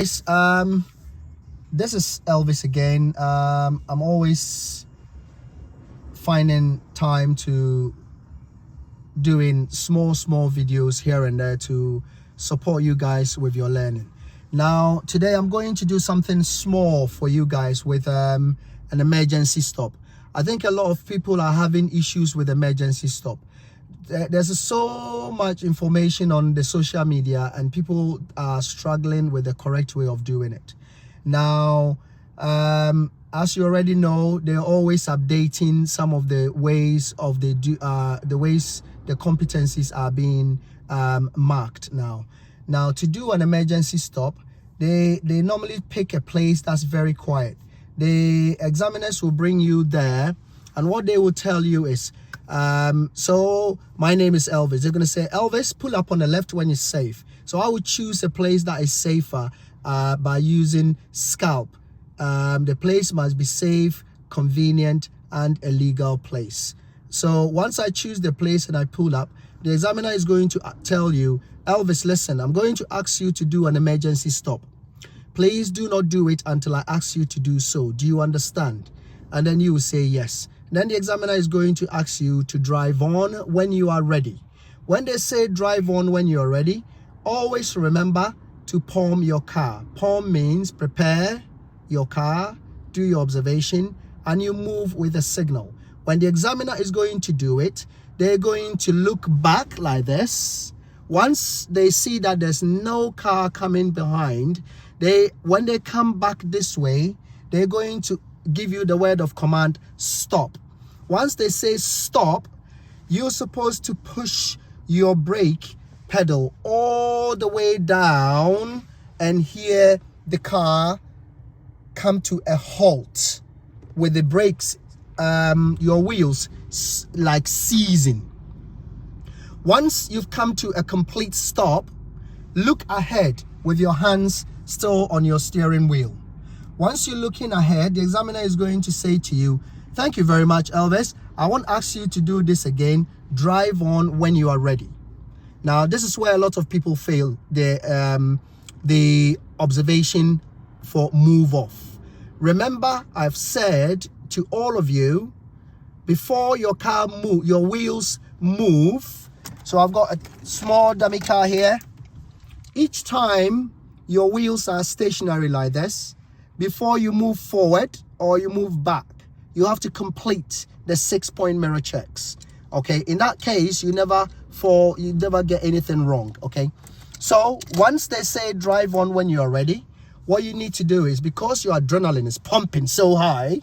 Guys, this is Elvis again. I'm always finding time to doing small videos here and there to support you guys with your learning. Now today I'm going to do something small for you guys with an emergency stop. I think a lot of people are having issues with emergency stop. There's so much information on the social media and people are struggling with the correct way of doing it. Now as you already know, they're always updating some of the ways of the ways the competencies are being marked now. Now to do an emergency stop, they normally pick a place that's very quiet. The examiners will bring you there, and what they will tell you is, so my name is Elvis. They're going to say, Elvis, pull up on the left when it's safe. So I would choose a place that is safer by using scalp. The place must be safe, convenient, and a legal place. So once I choose the place and I pull up, the examiner is going to tell you, Elvis, listen, I'm going to ask you to do an emergency stop. Please do not do it until I ask you to do so. Do you understand? And then you will say yes. Then the examiner is going to ask you to drive on when you are ready. When they say drive on when you are ready, always remember to palm your car. Palm means prepare your car, do your observation, and you move with a signal. When the examiner is going to do it, they're going to look back like this. Once they see that there's no car coming behind, when they come back this way, they're going to give you the word of command, stop. Once they say stop, you're supposed to push your brake pedal all the way down and hear the car come to a halt with the brakes, your wheels like seizing. Once you've come to a complete stop, look ahead with your hands still on your steering wheel. Once you're looking ahead, the examiner is going to say to you, thank you very much, Elvis. I won't ask you to do this again. Drive on when you are ready. Now, this is where a lot of people fail the observation for move off. Remember, I've said to all of you, before your car move, your wheels move. So I've got a small dummy car here. Each time your wheels are stationary like this, before you move forward or you move back, you have to complete the 6-point mirror checks. Okay, in that case, you never fall, you never get anything wrong. Okay, so once they say drive on when you are ready, what you need to do is, because your adrenaline is pumping so high,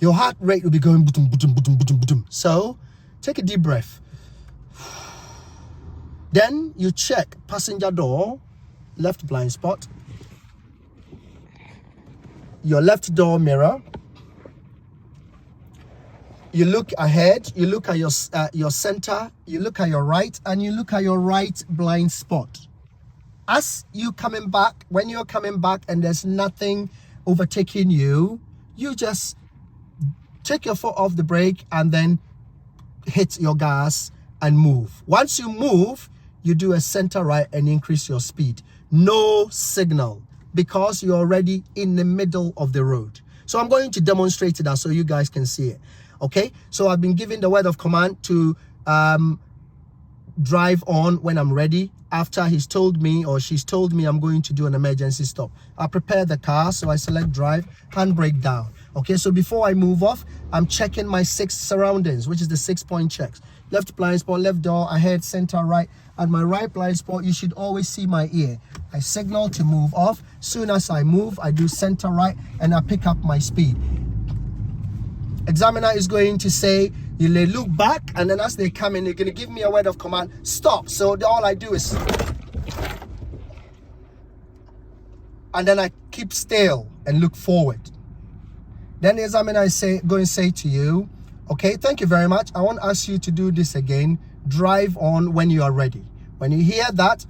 your heart rate will be going boom, boom, boom, boom, boom. So take a deep breath. Then you check passenger door, left blind spot, your left door mirror. You look ahead, you look at your center, you look at your right, and you look at your right blind spot. As you coming back, when you're coming back and there's nothing overtaking you, you just take your foot off the brake and then hit your gas and move. Once you move, you do a center right and increase your speed. No signal, because you're already in the middle of the road. So I'm going to demonstrate that so you guys can see it. Okay, so I've been given the word of command to drive on when I'm ready. After he's told me or she's told me I'm going to do an emergency stop, I prepare the car, so I select drive, handbrake down. Okay, so before I move off, I'm checking my 6 surroundings, which is the 6-point checks. Left blind spot, left door, ahead, center, right. At my right blind spot, you should always see my ear. I signal to move off. Soon as I move, I do center right and I pick up my speed. Examiner is going to say, you look back, and then as they come in, they're going to give me a word of command, stop. So all I do is, and then I keep still and look forward. Then the examiner is going to say to you, okay, thank you very much. I won't ask you to do this again. Drive on when you are ready. When you hear that,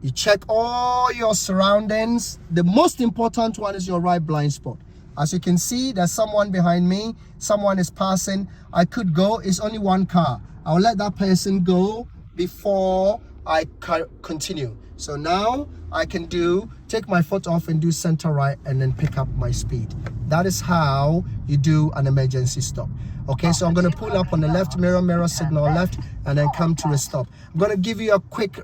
you check all your surroundings. The most important one is your right blind spot. As you can see, there's someone behind me. Someone is passing. I could go. It's only one car. I'll let that person go before I continue. So now I can take my foot off and do center right and then pick up my speed. That is how you do an emergency stop. Okay, so I'm going to pull up on the left, mirror signal left, and then come to a stop. I'm going to give you a quick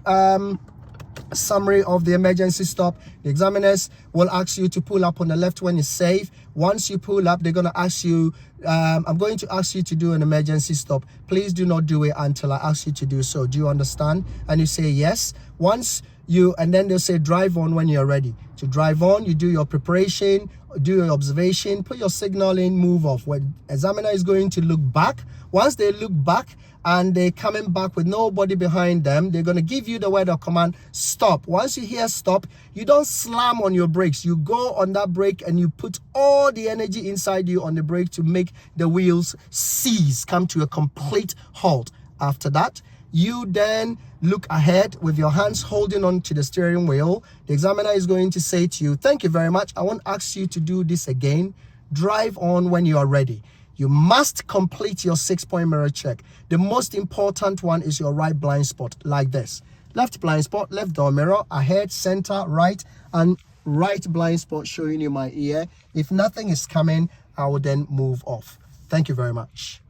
summary of the emergency stop. The examiners will ask you to pull up on the left when it's safe. Once you pull up, they're going to ask you, I'm going to ask you to do an emergency stop. Please do not do it until I ask you to do so. Do you understand? And you say yes. And then they'll say drive on when you're ready. To drive on, you do your preparation, do your observation, put your signal in, move off. When examiner is going to look back, once they look back and they're coming back with nobody behind them, they're going to give you the word or command, stop. Once you hear stop, you don't slam on your brakes. You go on that brake and you put all the energy inside you on the brake to make the wheels cease, come to a complete halt. After that, you then look ahead with your hands holding on to the steering wheel. The examiner is going to say to you, thank you very much. I won't ask you to do this again. Drive on when you are ready. You must complete your 6-point mirror check. The most important one is your right blind spot, like this. Left blind spot, left door mirror, ahead, center, right, and right blind spot showing you my ear. If nothing is coming, I will then move off. Thank you very much.